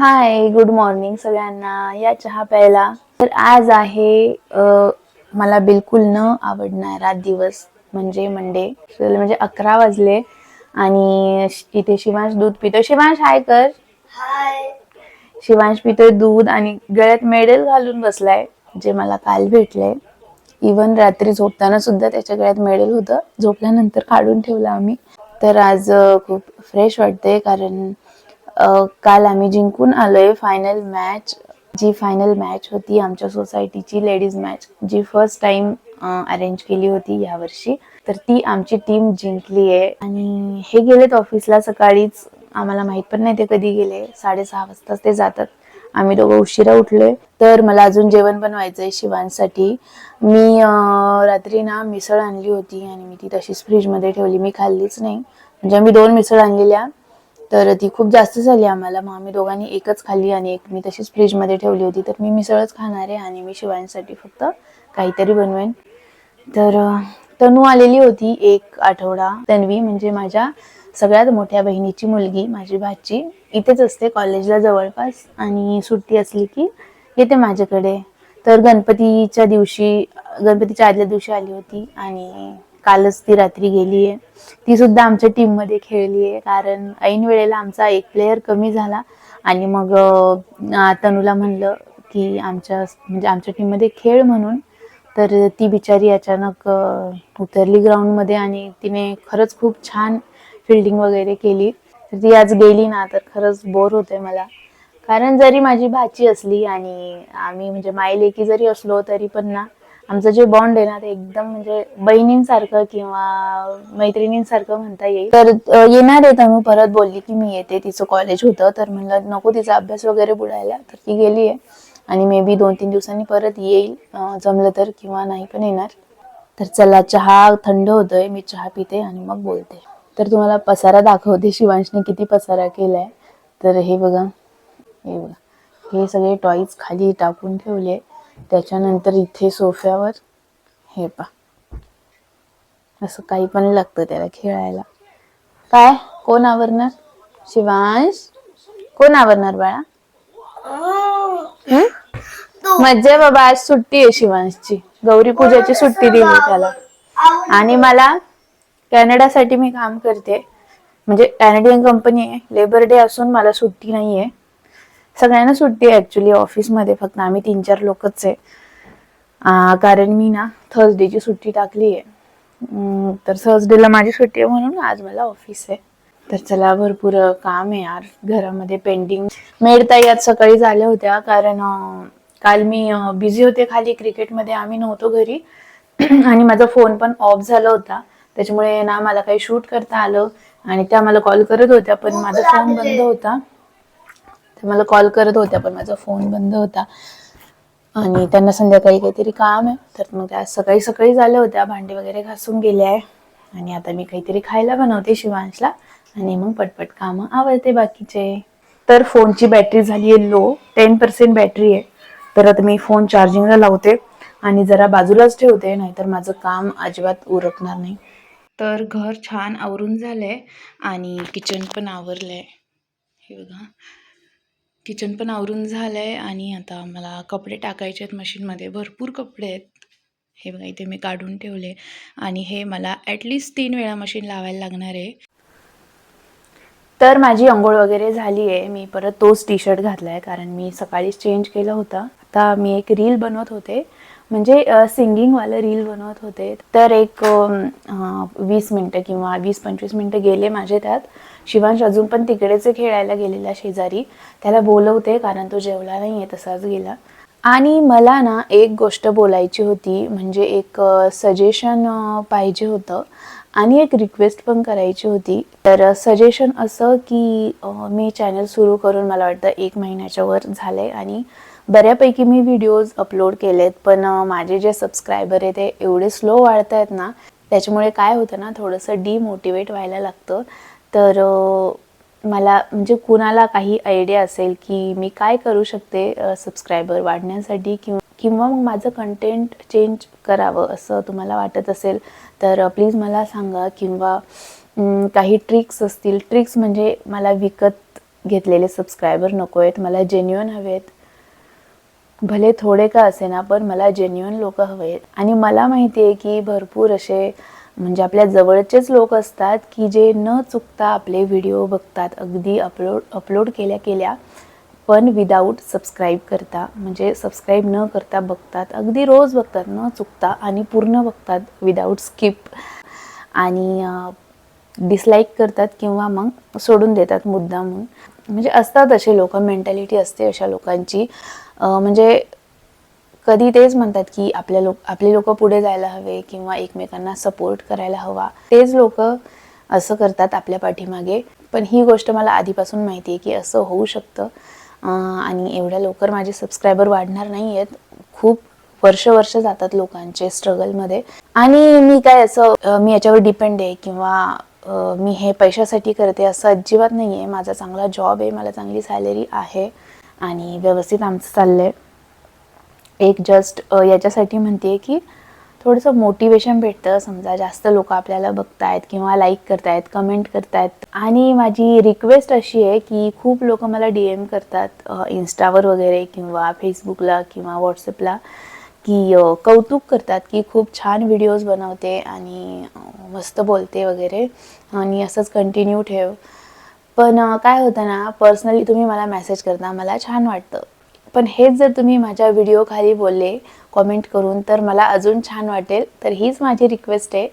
हाय, good morning सगळ्यांना. या चहा प्यायला. तर आज आहे मला बिलकुल न आवडणारा दिवस म्हणजे मंडे. म्हणजे 11 वाजले आणि इथे शिवांश दूध पितोय. शिवांश हाय कर. हाय. शिवांश पितोय दूध आणि गळ्यात मेडल घालून बसलाय, जे मला काल भेटले. इवन रात्री झोपताना सुद्धा त्याच्या गळ्यात मेडल होतं. झोपल्यानंतर काढून ठेवलं आम्ही. तर आज खूप फ्रेश वाटते कारण काल आम्ही जिंकून आलोय फायनल मॅच. जी फायनल मॅच होती आमच्या सोसायटीची लेडीज मॅच, जी फर्स्ट टाइम अरेंज केली होती यावर्षी. तर ती आमची टीम जिंकली आहे आणि हे गेलेत ऑफिसला सकाळीच. आम्हाला माहित पण नाही ते कधी गेले. 6:30 वाजता ते जातात. आम्ही दोघं उशिरा उठलोय. तर मला अजून जेवण बनवायचंय शिवांसाठी. मी रात्री ना मिसळ आणली होती आणि मी ती तशीच फ्रीजमध्ये ठेवली. मी खाल्लीच नाही. म्हणजे आम्ही 2 मिसळ आणलेल्या, तर ती खूप जास्त झाली आम्हाला. मग आम्ही दोघांनी एकच खाल्ली आणि एक मी तशीच फ्रीजमध्ये ठेवली होती. तर मी मिसळच खाणार आहे आणि मी शिवांसाठी फक्त काहीतरी बनवेन. तर तनू आलेली होती एक आठवडा. तन्वी म्हणजे माझ्या सगळ्यात मोठ्या बहिणीची मुलगी, माझी भाची. इथेच असते कॉलेजला जवळपास आणि सुट्टी असली की येते माझ्याकडे. तर गणपतीच्या आदल्या दिवशी आली होती आणि कालच ती रात्री गेली आहे. ती सुद्धा आमच्या टीममध्ये खेळली आहे कारण ऐन वेळेला आमचा एक प्लेयर कमी झाला आणि मग तनूला म्हणलं की आमच्या टीममध्ये खेळ म्हणून. तर ती बिचारी अचानक उतरली ग्राउंडमध्ये आणि तिने खरंच खूप छान फिल्डिंग वगैरे केली. तर ती आज गेली ना तर खरंच बोर होते मला. कारण जरी माझी भाची असली आणि आम्ही म्हणजे मायलेकी जरी असलो तरी पण ना आमचं जे बॉन्ड आहे ना ते एकदम म्हणजे बहिणींसारखं किंवा मैत्रिणींसारखं म्हणता येईल. तर येणार आहे तनू, परत बोलली की मी येते. तिचं कॉलेज होतं तर म्हणलं नको तिचा अभ्यास वगैरे बुडायला. तर ती गेली आहे आणि मे बी 2-3 दिवसांनी परत येईल, जमलं तर, किंवा नाही पण येणार. तर चला, चहा थंड होतोय, मी चहा पिते आणि मग बोलते. तर तुम्हाला पसारा दाखवते शिवांशने किती पसारा केलाय. तर हे बघा, हे सगळे टॉईज खाली टाकून ठेवले. त्याच्यानंतर इथे सोफ्यावर हे पा, असं काही पण लागतं त्याला खेळायला. काय कोण आवरणार? शिवांश कोण आवरणार बाळा? मज्जा बाबा, आज सुट्टी आहे शिवांशची. गौरी पूजाची सुट्टी दिली त्याला. आणि मला कॅनडासाठी मी काम करते, म्हणजे कॅनेडियन कंपनी आहे. लेबर डे असून मला सुट्टी नाहीये. सगळ्यांना सुट्टी आहे ऍक्च्युली ऑफिसमध्ये, फक्त आम्ही 3-4 लोकच आहे. कारण मी ना थर्सडेची सुट्टी टाकली आहे. तर थर्सडेला माझी सुट्टी आहे म्हणून आज मला ऑफिस आहे. तर चला, भरपूर काम आहे यार घरामध्ये पेंडिंग. मेडताई आज सकाळी आल्या होत्या कारण काल मी बिझी होते खाली क्रिकेटमध्ये, आम्ही नव्हतो घरी. आणि माझा फोन पण ऑफ झाला होता, त्याच्यामुळे ना मला काही शूट करता आलं. आणि त्या मला कॉल करत होत्या पण माझा फोन बंद होता. माझा फोन बंद होता आणि त्यांना संध्याकाळी काहीतरी काम आहे. तर मग त्या सकाळी सकाळी झाल्या होत्या, भांडी वगैरे घासून गेल्या आहे. आणि आता मी काहीतरी खायला बनवते शिवांशला आणि मग पटपट कामं आवरते बाकीचे. तर फोनची बॅटरी झाली आहे लो, 10% बॅटरी आहे. तर आता मी फोन चार्जिंगला लावते आणि जरा बाजूलाच ठेवते, नाहीतर माझं काम अजिबात उरकणार नाही. तर घर छान आवरून झालंय आणि किचन पण आवरलंय. हे बघा, किचन पण आवरून झालंय आणि आता मला कपडे टाकायचे आहेत मशीनमध्ये. भरपूर कपडे आहेत. हे बघा, इथे मी काढून ठेवले आणि हे मला ॲटलिस्ट 3 वेळा मशीन लावायला लागणार आहे. तर माझी अंघोळ वगैरे झाली आहे. मी परत तोच टी शर्ट घातला आहे कारण मी सकाळीच चेंज केला होता. आता मी एक रील बनवत होते, म्हणजे सिंगिंगवालं रील बनवत होते. तर एक 20 मिनटं किंवा 20-25 मिनटं गेले माझे त्यात. शिवांश अजून पण तिकडेच खेळायला गेलेला शेजारी. त्याला बोलवते कारण तो जेवला नाही आहे, तसाच गेला. आणि मला ना एक गोष्ट बोलायची होती, म्हणजे एक सजेशन पाहिजे होतं आणि एक रिक्वेस्ट पण करायची होती. तर सजेशन असं की मी चॅनल सुरू करून मला वाटतं 1 महिन्याच्या वर झालं आहे आणि बऱ्यापैकी मी व्हिडिओज अपलोड केलेत. पण माझे जे सबस्क्रायबर आहे ते एवढे स्लो वाढत आहेत ना, त्याच्यामुळे काय होतं ना, थोडंसं डिमोटिवेट व्हायला लागतं. तर मला म्हणजे कुणाला काही आयडिया असेल की मी काय करू शकते सबस्क्रायबर वाढण्यासाठी किंवा मग माझं कंटेंट चेंज करावं असं तुम्हाला वाटत असेल तर प्लीज मला सांगा. किंवा काही ट्रिक्स असतील, ट्रिक्स म्हणजे मला विकत घेतलेले सबस्क्रायबर नको आहेत, मला जेन्युइन हवे आहेत. भले थोडे का असेना, पण मला जेन्युइन लोक हवे आहेत. आणि मला माहिती आहे की भरपूर असे म्हणजे आपल्या जवळचेच लोक असतात की जे न चुकता आपले व्हिडिओ बघतात, अगदी अपलोड केल्या पण विदाऊट सबस्क्राईब करता, म्हणजे सबस्क्राईब न करता बघतात, अगदी रोज बघतात न चुकता आणि पूर्ण बघतात विदाऊट स्किप, आणि डिसलाईक करतात किंवा मग सोडून देतात मुद्दामून. म्हणजे असतात असे लोक, मेंटॅलिटी असते अशा लोकांची. म्हणजे कधी तेच म्हणतात की आपले लोक पुढे जायला हवे किंवा एकमेकांना सपोर्ट करायला हवा, तेच लोक असं करतात आपल्या पाठीमागे. पण ही गोष्ट मला आधीपासून माहिती आहे की असं होऊ शकतं, आणि एवढ्या लवकर माझे सबस्क्रायबर वाढणार नाही आहेत. खूप वर्ष जातात लोकांचे स्ट्रगलमध्ये. आणि मी काय असं मी याच्यावर डिपेंड आहे किंवा मी हे पैशासाठी करते असं अजिबात नाही आहे. माझा चांगला जॉब आहे, मला चांगली सॅलरी आहे आणि व्यवस्थित आमचं चाललं आहे. एक जस्ट याच्यासाठी म्हणते की थोडंसं मोटिवेशन भेटतं, समजा जास्त लोक आपल्याला बघतायत किंवा लाईक करतायत, कमेंट करतायत. आणि माझी रिक्वेस्ट अशी आहे की खूप लोक मला DM करतात इंस्टावर वगैरे किंवा फेसबुकला किंवा व्हॉट्सअपला, की कौतुक करतात की खूप छान व्हिडिओज बनवते आणि मस्त बोलते वगैरे आणि असंच कंटिन्यू ठेव. पण काय होतं ना, पर्सनली तुम्ही मला मेसेज करता, मला छान वाटतं. पण हेच जर तुम्ही माझ्या व्हिडिओ खाली बोलले कॉमेंट करून तर मला अजून छान वाटेल. तर हीच माझी रिक्वेस्ट आहे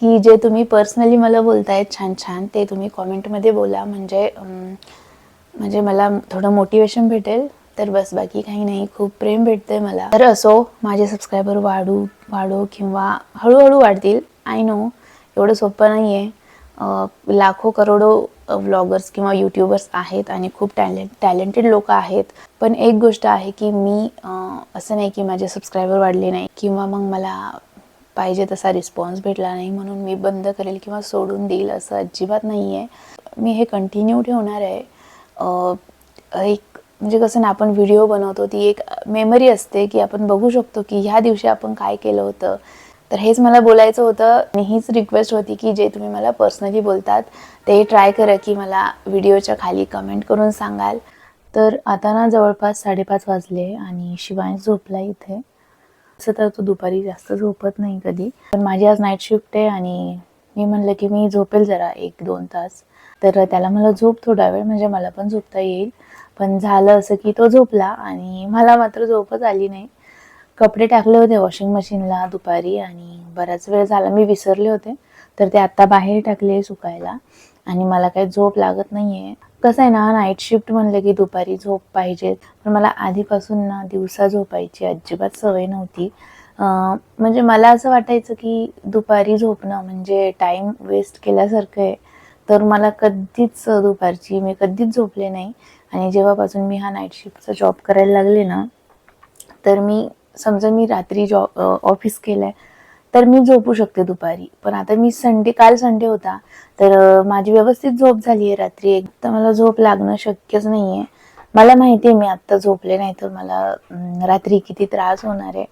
की जे तुम्ही पर्सनली मला बोलतायत छान छान, ते तुम्ही कॉमेंटमध्ये बोला, म्हणजे मला थोडं मोटिवेशन भेटेल. तर बस, बाकी काही नाही. खूप प्रेम भेटतंय मला. तर असो, माझे सबस्क्रायबर वाढो किंवा हळूहळू वाढतील. आय नो एवढं सोपं नाही आहे. लाखो करोडो व्लॉगर्स किंवा यूट्यूबर्स आहेत आणि खूप टॅलेंटेड लोक आहेत. पण एक गोष्ट आहे की मी असं नाही की माझे सबस्क्रायबर वाढले नाही किंवा मग मला पाहिजे तसा रिस्पॉन्स भेटला नाही म्हणून मी बंद करेल किंवा सोडून देईल, असं अजिबात नाही आहे. मी हे कंटिन्यू ठेवणार आहे. एक म्हणजे कसं ना, आपण व्हिडिओ बनवतो, ती एक मेमरी असते की आपण बघू शकतो की ह्या दिवशी आपण काय केलं होतं. तर हेच मला बोलायचं होतं आणि हीच रिक्वेस्ट होती की जे तुम्ही मला पर्सनली बोलतात ते ट्राय करा की मला व्हिडिओच्या खाली कमेंट करून सांगाल. तर आता ना जवळपास 5:30 वाजले आणि शिवांश झोपला इथे. असं तर तो दुपारी जास्त झोपत नाही कधी, पण माझी आज नाईट शिफ्ट आहे आणि मी म्हणलं की मी झोपेल जरा 1-2 तास. तर त्याला मला झोप थोडा वेळ, म्हणजे मला पण झोपता येईल. पण झालं असं की तो झोपला आणि मला मात्र झोपच आली नाही. कपडे टाकले होते वॉशिंग मशीनला दुपारी आणि बराच वेळ झाला मी विसरले होते, तर ते आत्ता बाहेर टाकले सुकायला आणि मला काही झोप लागत नाहीये. कसं आहे ना, नाईट शिफ्ट म्हणलं की दुपारी झोप पाहिजे, पण मला आधीपासून ना दिवसा झोपायची अजिबात सवय नव्हती. म्हणजे मला असं वाटायचं की दुपारी झोपणं म्हणजे टाईम वेस्ट केल्यासारखं आहे. तर मला कधीच दुपारची मी कधीच झोपले नाही. आणि जेव्हापासून मी हा नाईट शिफ्टचा जॉब करायला लागले ना, तर मी समजा मी रात्री ऑफिस केलंय तर मी झोपू शकते दुपारी. पण आता मी काल संडे होता, तर माझी व्यवस्थित झोप झाली आहे रात्री. एक तर मला झोप लागणं शक्यच नाही आहे. मला माहिती आहे मी आत्ता झोपले नाही तर मला रात्री किती त्रास होणार आहे.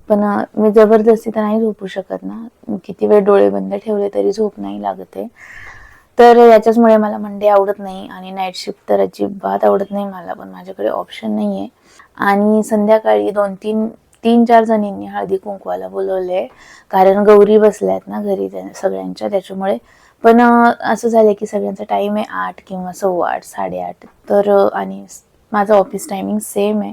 पण मी जबरदस्ती तर नाही झोपू शकत ना. किती वेळ डोळे बंद ठेवले तरी झोप नाही लागत आहे. तर याच्याचमुळे मला मंडे आवडत नाही आणि नाईट शिफ्ट तर अजिबात आवडत नाही मला, पण माझ्याकडे ऑप्शन नाही आहे. आणि संध्याकाळी 3-4 जणींनी हळदी कुंकवाला बोलवले, कारण गौरी बसल्यात ना घरी सगळ्यांच्या, त्याच्यामुळे. पण असं झालं की सगळ्यांचा टाईम आहे 8 किंवा 8:15, 8:30. तर आणि माझं ऑफिस टायमिंग सेम आहे.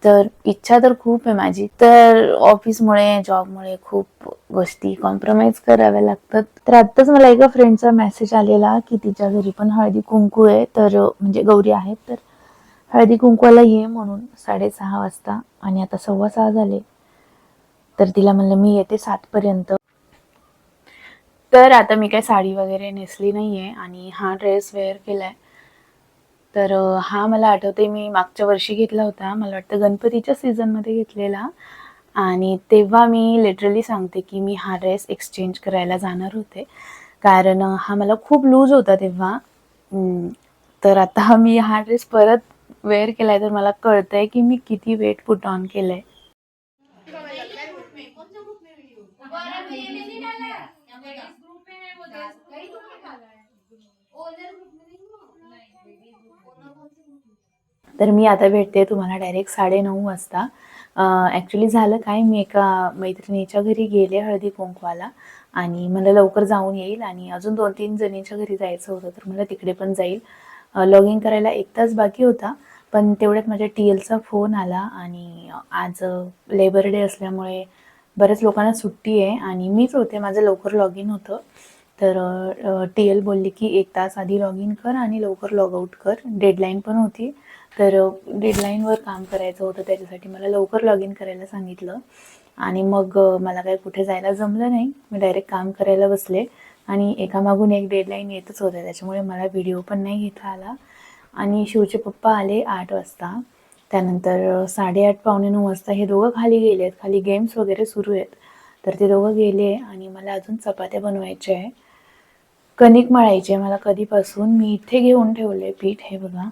तर इच्छा तर खूप आहे माझी, तर ऑफिसमुळे जॉबमुळे खूप गोष्टी कॉम्प्रोमाइज कराव्या लागतात. तर आत्ताच मला एका फ्रेंडचा मेसेज आलेला की तिच्या घरी पण हळदी कुंकू आहे, तर म्हणजे गौरी आहेत, तर हळदी कुंकवाला ये म्हणून 6:30 वाजता. आणि आता 6:15 झाले, तर तिला म्हणलं मी येते 7 पर्यंत. तर आता मी काय साडी वगैरे नेसली नाहीये आणि हा ड्रेस वेअर केलाय. तर हा मला आठवते मी मागच्या वर्षी घेतला होता, मला वाटतं गणपतीच्या सीझनमध्ये घेतलेला. आणि तेव्हा मी लिटरली सांगते की मी हा ड्रेस एक्सचेंज करायला जाणार होते, कारण हा मला खूप लूज होता तेव्हा. तर आता मी हा ड्रेस परत वेअर केलाय तर मला कळतंय की मी किती वेट पुट ऑन केलंय. तर मी आता भेटते तुम्हाला डायरेक्ट 9:30 वाजता. ॲक्च्युली झालं काय, मी एका मैत्रिणीच्या घरी गेले हळदी कुंकवाला आणि मला लवकर जाऊन येईल आणि अजून 2-3 जणींच्या घरी जायचं होतं, तर मला तिकडे पण जाईल. लॉग इन करायला 1 तास बाकी होता, पण तेवढ्यात माझ्या टीएलचा फोन आला आणि आज लेबर डे असल्यामुळे बऱ्याच लोकांना सुट्टी आहे आणि मीच होते, माझं लवकर लॉग इन होतं. तर टीएल बोलली की 1 तास आधी लॉग इन कर आणि लवकर लॉग आउट कर. डेडलाईन पण होती, तर डेडलाईनवर काम करायचं होतं, त्याच्यासाठी मला लवकर लॉग इन करायला सांगितलं. आणि मग मला काही कुठे जायला जमलं नाही, मी डायरेक्ट काम करायला बसले आणि एकामागून एक डेडलाईन येतच होत्या, त्याच्यामुळे मला व्हिडिओ पण नाही घेता आला. आणि शिवचे पप्पा आले 8 वाजता. त्यानंतर 8:30 पावणे 9 वाजता हे दोघं खाली गेलेत, खाली गेम्स वगैरे सुरू आहेत. तर ते दोघं गेले आणि मला अजून चपात्या बनवायच्या आहे, कणिक मळायची आहे मला कधीपासून. मी इथे घेऊन ठेवले पीठ, हे बघा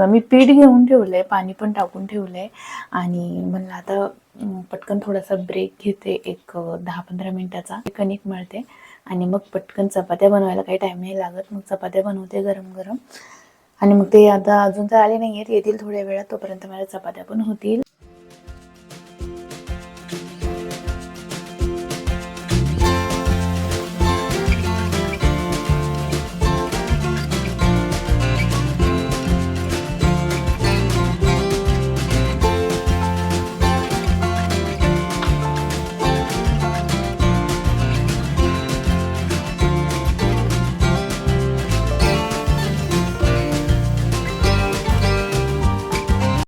मी पीठ घेऊन ठेवलं आहे, पाणी पण टाकून ठेवलं आहे आणि म्हणलं आता पटकन थोडासा ब्रेक घेते, एक 10-15 मिनटाचा. कणिक मळते आणि मग पटकन चपात्या बनवायला काही टाईम नाही लागत, मग चपात्या बनवते गरम गरम. आणि मग ते आता अजून तर आले नाही आहेत, येतील थोड्या वेळात, तोपर्यंत माझ्या चपात्या पण होतील.